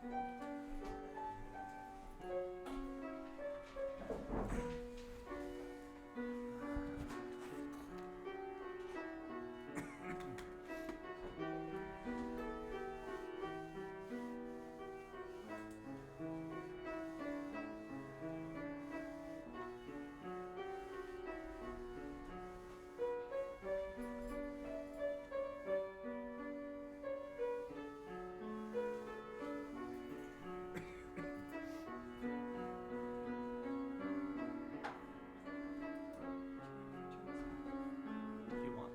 If you want.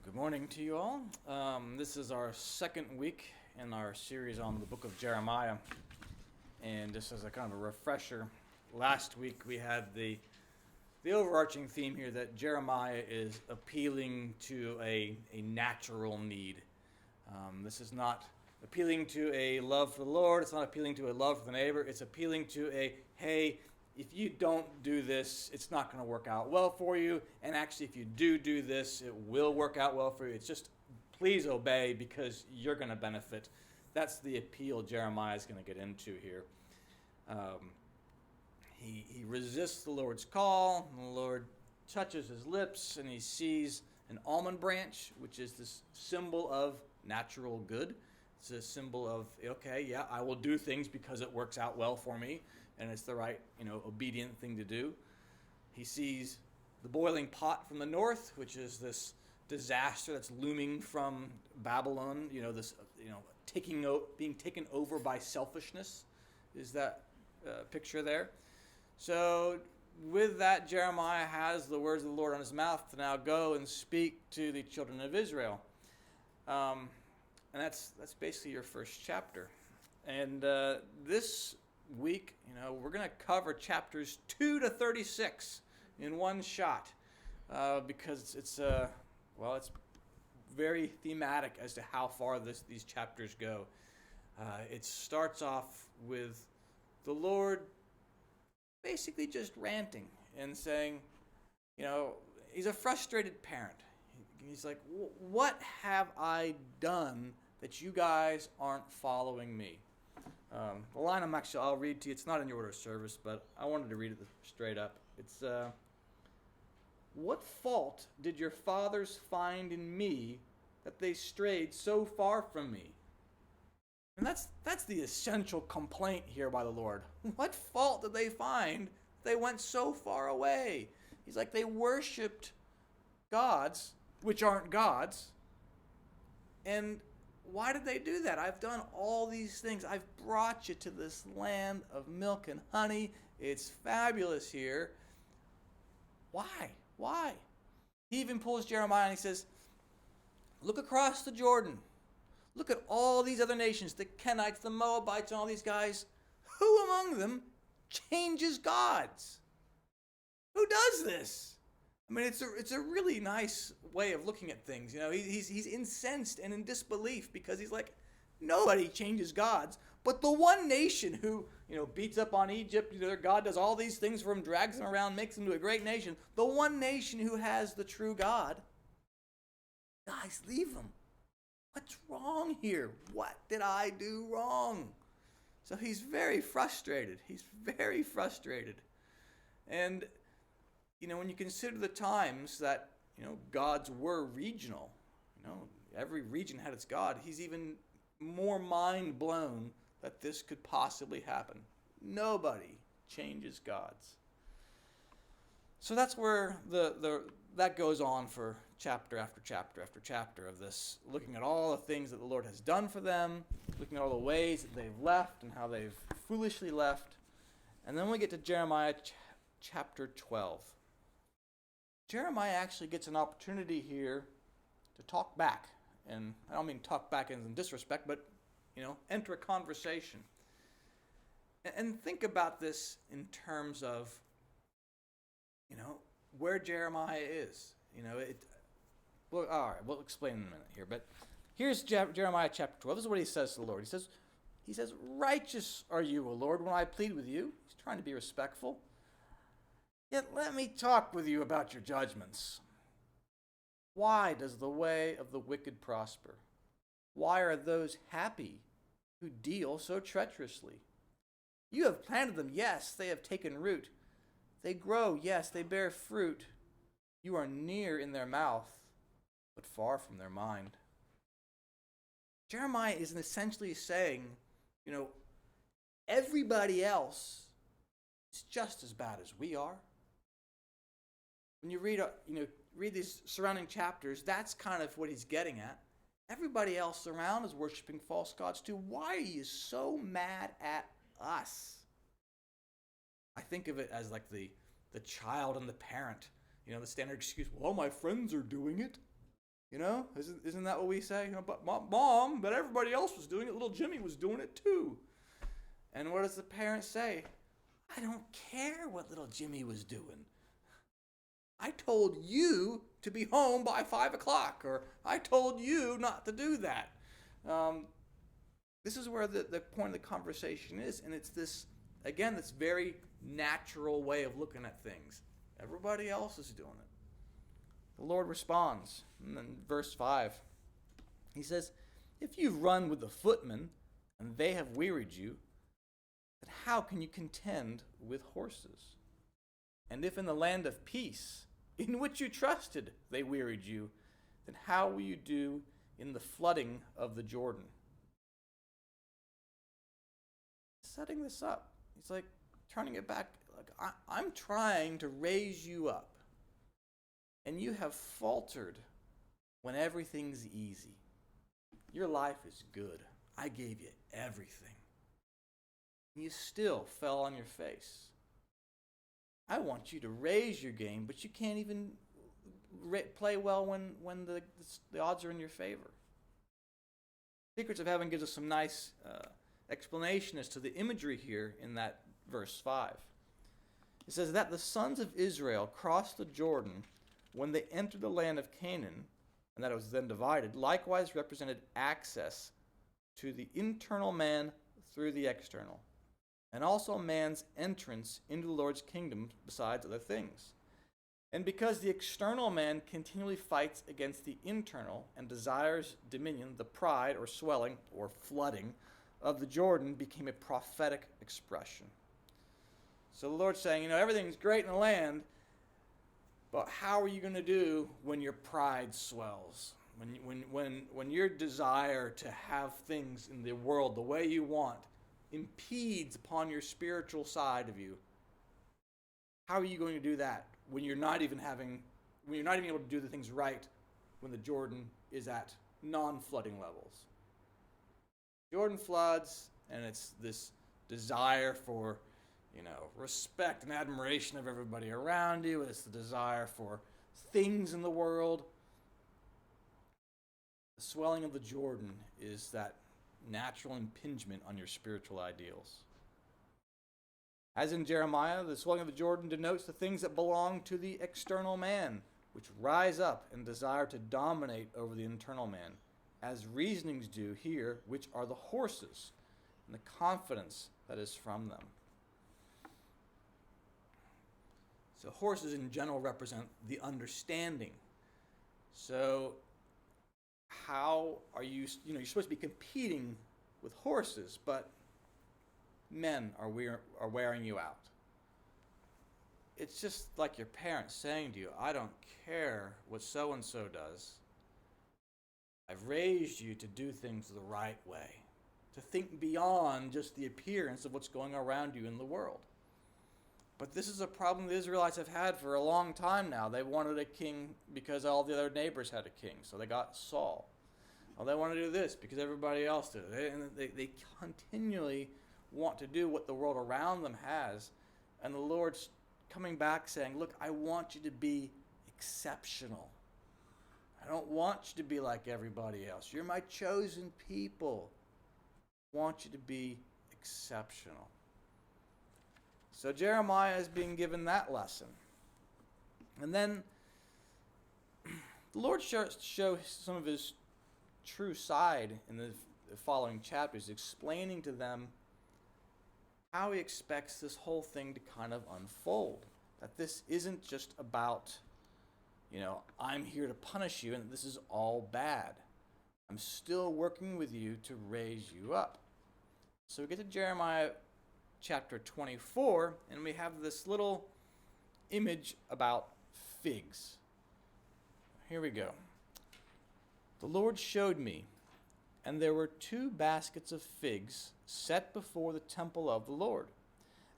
Good morning to you all. This is our second week in our series on the book of Jeremiah. And just as a kind of a refresher, last week we had the overarching theme here that Jeremiah is appealing to a natural need. This is not appealing to a love for the Lord. It's not appealing to a love for the neighbor. It's appealing to a, hey, if you don't do this, it's not going to work out well for you. And actually, if you do this, it will work out well for you. It's just, please obey because you're going to benefit. That's the appeal Jeremiah is going to get into here. He resists the Lord's call, and the Lord touches his lips, and he sees an almond branch, which is this symbol of natural good. It's a symbol of, okay, yeah, I will do things because it works out well for me, and it's the right, obedient thing to do. He sees the boiling pot from the north, which is this disaster that's looming from Babylon, being taken over by selfishness, is that picture there. So with that, Jeremiah has the words of the Lord on his mouth to now go and speak to the children of Israel. And that's basically your first chapter. And this week, we're going to cover chapters 2 to 36 in one shot because it's very thematic as to how far these chapters go. It starts off with the Lord basically just ranting and saying, he's a frustrated parent. He's like, what have I done that you guys aren't following me? The line I'll read to you. It's not in your order of service, but I wanted to read it straight up. It's, what fault did your fathers find in me that they strayed so far from me? And that's the essential complaint here by the Lord. What fault did they find they went so far away? He's like, they worshipped gods, which aren't gods. And why did they do that? I've done all these things. I've brought you to this land of milk and honey. It's fabulous here. Why? He even pulls Jeremiah and he says, look across the Jordan. Look at all these other nations, the Kenites, the Moabites, and all these guys. Who among them changes gods? Who does this? I mean, it's a really nice way of looking at things. He's incensed and in disbelief because he's like, nobody changes gods. But the one nation who, beats up on Egypt, their God does all these things for him, drags them around, makes them to a great nation. The one nation who has the true God, guys, leave them. What's wrong here? What did I do wrong? So he's very frustrated. And, when you consider the times that, gods were regional, every region had its god, he's even more mind blown that this could possibly happen. Nobody changes gods. So that's where that goes on for chapter after chapter after chapter of this, looking at all the things that the Lord has done for them, looking at all the ways that they've left and how they've foolishly left. And then we get to Jeremiah chapter 12. Jeremiah actually gets an opportunity here to talk back. And I don't mean talk back in disrespect, but, enter a conversation. And think about this in terms of, where Jeremiah is. Well, all right, we'll explain in a minute here. But here's Jeremiah chapter 12. This is what he says to the Lord. He says, righteous are you, O Lord, when I plead with you. He's trying to be respectful. Yet let me talk with you about your judgments. Why does the way of the wicked prosper? Why are those happy who deal so treacherously? You have planted them, yes, they have taken root. They grow, yes, they bear fruit. You are near in their mouth, but far from their mind. Jeremiah is essentially saying, everybody else is just as bad as we are. When you read these surrounding chapters, that's kind of what he's getting at. Everybody else around is worshiping false gods too. Why are you so mad at us? I think of it as like the child and the parent. The standard excuse, well, my friends are doing it. Isn't that what we say? But Mom, but everybody else was doing it. Little Jimmy was doing it too. And what does the parent say? I don't care what little Jimmy was doing. I told you to be home by 5 o'clock, or I told you not to do that. This is where the point of the conversation is, and it's this very natural way of looking at things. Everybody else is doing it. The Lord responds, and then verse 5, he says, if you've run with the footmen, and they have wearied you, then how can you contend with horses? And if in the land of peace, in which you trusted, they wearied you, then how will you do in the flooding of the Jordan? Setting this up. He's like turning it back. Like, I'm trying to raise you up, and you have faltered when everything's easy. Your life is good. I gave you everything. You still fell on your face. I want you to raise your game, but you can't even play well when the odds are in your favor. Secrets of Heaven gives us some nice explanation as to the imagery here in that verse 5. It says that the sons of Israel crossed the Jordan when they entered the land of Canaan, and that it was then divided, likewise represented access to the internal man through the external, and also man's entrance into the Lord's kingdom besides other things. And because the external man continually fights against the internal and desires dominion, the pride or swelling or flooding of the Jordan became a prophetic expression. So the Lord's saying, everything's great in the land, but how are you going to do when your pride swells? When your desire to have things in the world the way you want impedes upon your spiritual side of you? How are you going to do that when you're not even able to do the things right when the Jordan is at non-flooding levels? Jordan floods, and it's this desire for, respect and admiration of everybody around you. It's the desire for things in the world. The swelling of the Jordan is that natural impingement on your spiritual ideals. As in Jeremiah, the swelling of the Jordan denotes the things that belong to the external man, which rise up and desire to dominate over the internal man, as reasonings do here, which are the horses, and the confidence that is from them. So horses in general represent the understanding. So how are you, you're supposed to be competing with horses, but men are wearing you out. It's just like your parents saying to you, I don't care what so-and-so does. I've raised you to do things the right way, to think beyond just the appearance of what's going around you in the world. But this is a problem the Israelites have had for a long time now. They wanted a king because all the other neighbors had a king, so they got Saul. Well, they want to do this because everybody else did it. They continually want to do what the world around them has. And the Lord's coming back saying, look, I want you to be exceptional. I don't want you to be like everybody else. You're my chosen people. I want you to be exceptional. So Jeremiah is being given that lesson. And then the Lord shows some of his true side in the following chapters, explaining to them how he expects this whole thing to kind of unfold. That this isn't just about, I'm here to punish you and this is all bad. I'm still working with you to raise you up. So we get to Jeremiah chapter 24, and we have this little image about figs. Here we go. The Lord showed me, and there were 2 baskets of figs set before the temple of the Lord,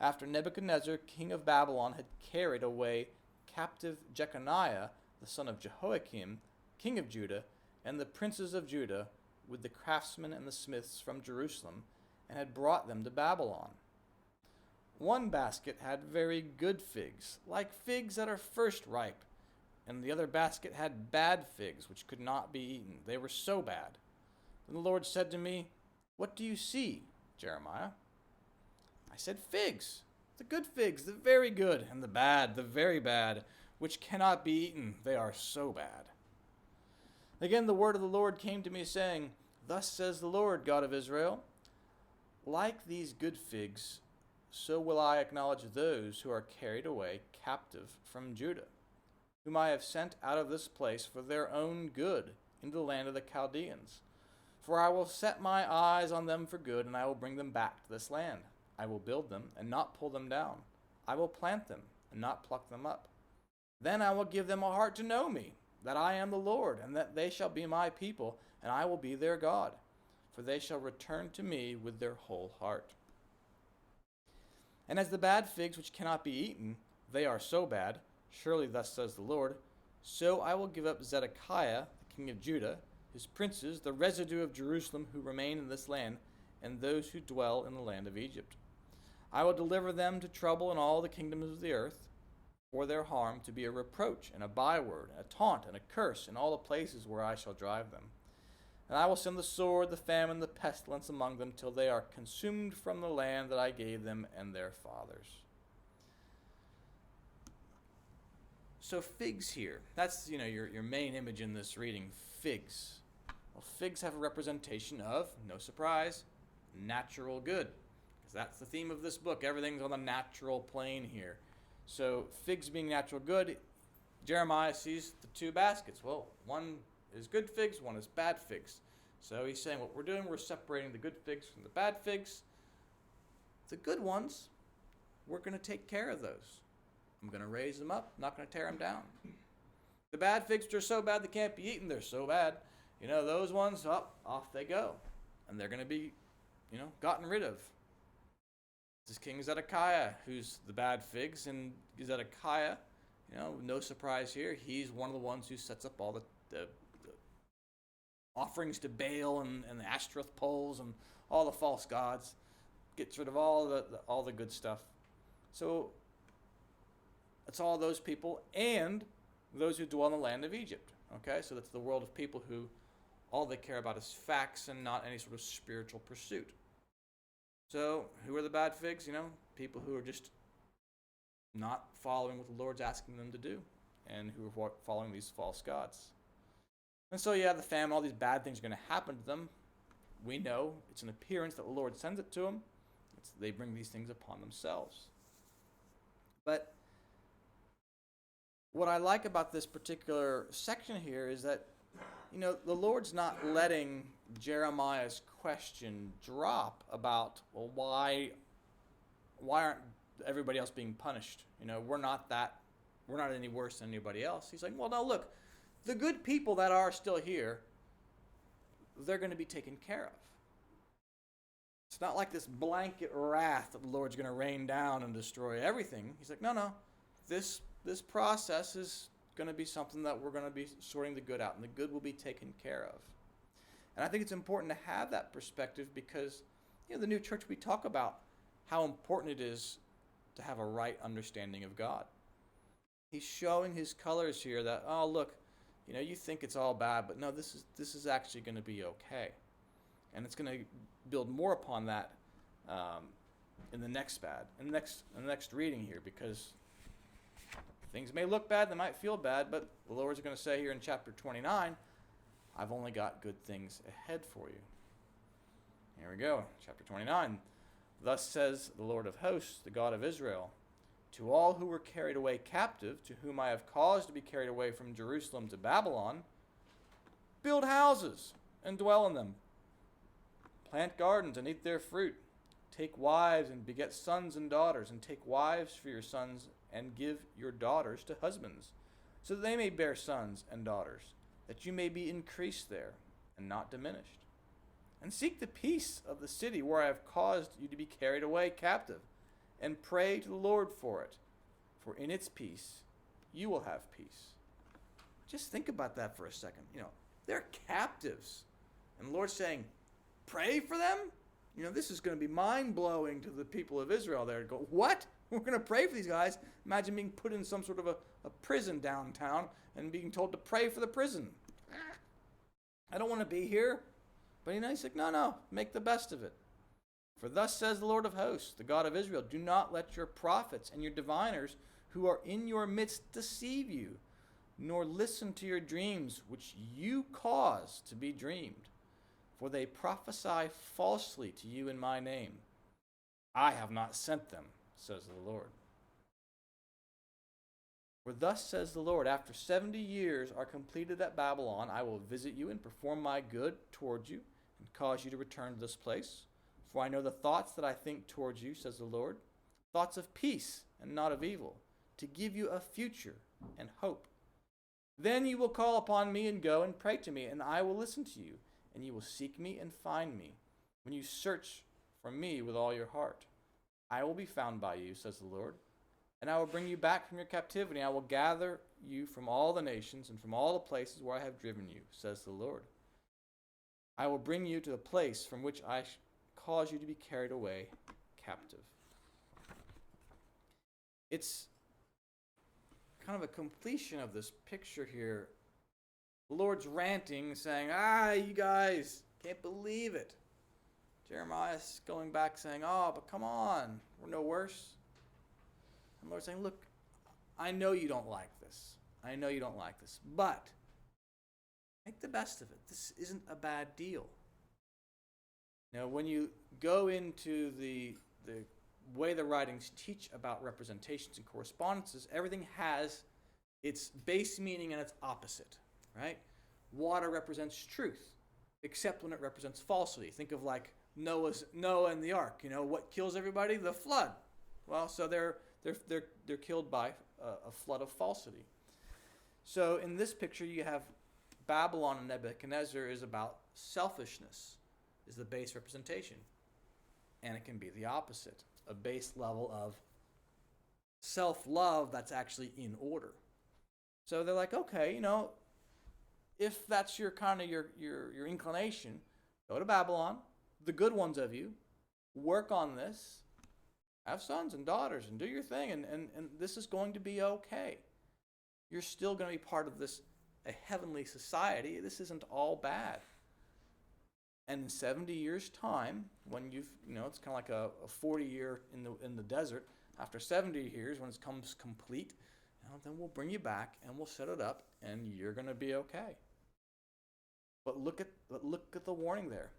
after Nebuchadnezzar, king of Babylon, had carried away captive Jeconiah, the son of Jehoiakim, king of Judah, and the princes of Judah, with the craftsmen and the smiths from Jerusalem, and had brought them to Babylon. 1 basket had very good figs, like figs that are first ripe, and the other basket had bad figs, which could not be eaten. They were so bad. Then the Lord said to me, "What do you see, Jeremiah?" I said, "Figs, the good figs, the very good, and the bad, the very bad, which cannot be eaten. They are so bad." Again the word of the Lord came to me, saying, "Thus says the Lord God of Israel, like these good figs, so will I acknowledge those who are carried away captive from Judah, whom I have sent out of this place for their own good into the land of the Chaldeans. For I will set my eyes on them for good, and I will bring them back to this land. I will build them and not pull them down. I will plant them and not pluck them up. Then I will give them a heart to know me, that I am the Lord, and that they shall be my people, and I will be their God. For they shall return to me with their whole heart. And as the bad figs which cannot be eaten, they are so bad, surely thus says the Lord, so I will give up Zedekiah, the king of Judah, his princes, the residue of Jerusalem who remain in this land, and those who dwell in the land of Egypt. I will deliver them to trouble in all the kingdoms of the earth, for their harm to be a reproach and a byword, a taunt and a curse in all the places where I shall drive them. And I will send the sword, the famine, the pestilence among them, till they are consumed from the land that I gave them and their fathers. So figs here, that's your main image in this reading, figs. Well, figs have a representation of, no surprise, natural good. Because that's the theme of this book. Everything's on the natural plane here. So figs being natural good, Jeremiah sees the 2 baskets. Well, one is good figs, one is bad figs. So he's saying what we're doing, we're separating the good figs from the bad figs. The good ones, we're going to take care of those. I'm going to raise them up, not going to tear them down. The bad figs, which are so bad they can't be eaten, they're so bad. Those ones, off they go. And they're going to be, gotten rid of. This is King Zedekiah, who's the bad figs, and Zedekiah, no surprise here, he's one of the ones who sets up all the offerings to Baal and the Ashtoreth poles and all the false gods, gets rid of all the good stuff. So it's all those people and those who dwell in the land of Egypt. Okay, so that's the world of people who all they care about is facts and not any sort of spiritual pursuit. So who are the bad figs? People who are just not following what the Lord's asking them to do and who are following these false gods. And so, the famine, all these bad things are going to happen to them. We know it's an appearance that the Lord sends it to them. They bring these things upon themselves. But what I like about this particular section here is that, the Lord's not letting Jeremiah's question drop about, well, why aren't everybody else being punished? We're not any worse than anybody else. He's like, well, no, look, the good people that are still here, they're going to be taken care of. It's not like this blanket wrath that the Lord's going to rain down and destroy everything. He's like, no. This process is going to be something that we're going to be sorting the good out, and the good will be taken care of. And I think it's important to have that perspective because, the new church, we talk about how important it is to have a right understanding of God. He's showing his colors here that, oh, look, you think it's all bad, but no, this is actually going to be okay. And it's going to build more upon that in the next reading here, because things may look bad, they might feel bad, but the Lord's going to say here in chapter 29, I've only got good things ahead for you. Here we go, chapter 29. Thus says the Lord of hosts, the God of Israel, to all who were carried away captive, to whom I have caused to be carried away from Jerusalem to Babylon, build houses and dwell in them. Plant gardens and eat their fruit. Take wives and beget sons and daughters, and take wives for your sons and give your daughters to husbands, so that they may bear sons and daughters, that you may be increased there and not diminished. And seek the peace of the city where I have caused you to be carried away captive, and pray to the Lord for it, for in its peace you will have peace. Just think about that for a second. They're captives. And the Lord's saying, pray for them? This is going to be mind-blowing to the people of Israel there. Go, what? We're going to pray for these guys? Imagine being put in some sort of a prison downtown and being told to pray for the prison. I don't want to be here. But he's like, no, make the best of it. For thus says the Lord of hosts, the God of Israel, do not let your prophets and your diviners who are in your midst deceive you, nor listen to your dreams which you cause to be dreamed. For they prophesy falsely to you in my name. I have not sent them, says the Lord. For thus says the Lord, after 70 years are completed at Babylon, I will visit you and perform my good towards you, and cause you to return to this place. For I know the thoughts that I think towards you, says the Lord, thoughts of peace and not of evil, to give you a future and hope. Then you will call upon me and go and pray to me, and I will listen to you, and you will seek me and find me, when you search for me with all your heart. I will be found by you, says the Lord, and I will bring you back from your captivity. I will gather you from all the nations and from all the places where I have driven you, says the Lord. I will bring you to the place from which I cause you to be carried away captive. It's kind of a completion of this picture here. The Lord's ranting, saying, you guys, can't believe it. Jeremiah's going back saying, but come on, we're no worse. And the Lord's saying, look, I know you don't like this. But make the best of it. This isn't a bad deal. When you go into the way the writings teach about representations and correspondences, everything has its base meaning and its opposite, right? Water represents truth, except when it represents falsity. Think of like Noah and the ark. What kills everybody? The flood. Well, so they're killed by a flood of falsity. So in this picture, you have Babylon and Nebuchadnezzar is about selfishness, is the base representation. And it can be the opposite, a base level of self-love that's actually in order. So they're like, okay, if that's your kind of your inclination, go to Babylon, the good ones of you, work on this, have sons and daughters, and do your thing, and this is going to be okay. You're still going to be part of a heavenly society. This isn't all bad. And in 70 years' time, when it's kind of like a 40-year in the desert. After 70 years, when it comes complete, then we'll bring you back and we'll set it up, and you're going to be okay. But look at the warning there.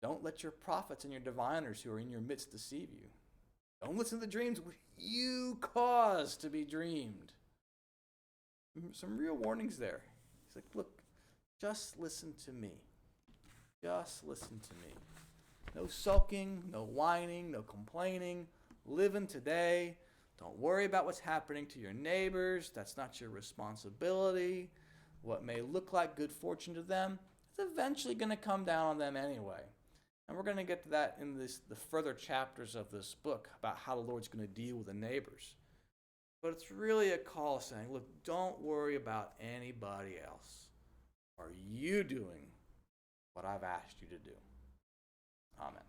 Don't let your prophets and your diviners who are in your midst deceive you. Don't listen to the dreams which you cause to be dreamed. Some real warnings there. He's like, look, just listen to me. Just listen to me. No sulking, no whining, no complaining. Live in today. Don't worry about what's happening to your neighbors. That's not your responsibility. What may look like good fortune to them is eventually going to come down on them anyway. And we're going to get to that in the further chapters of this book about how the Lord's going to deal with the neighbors. But it's really a call saying, look, don't worry about anybody else. Are you doing what I've asked you to do? Amen.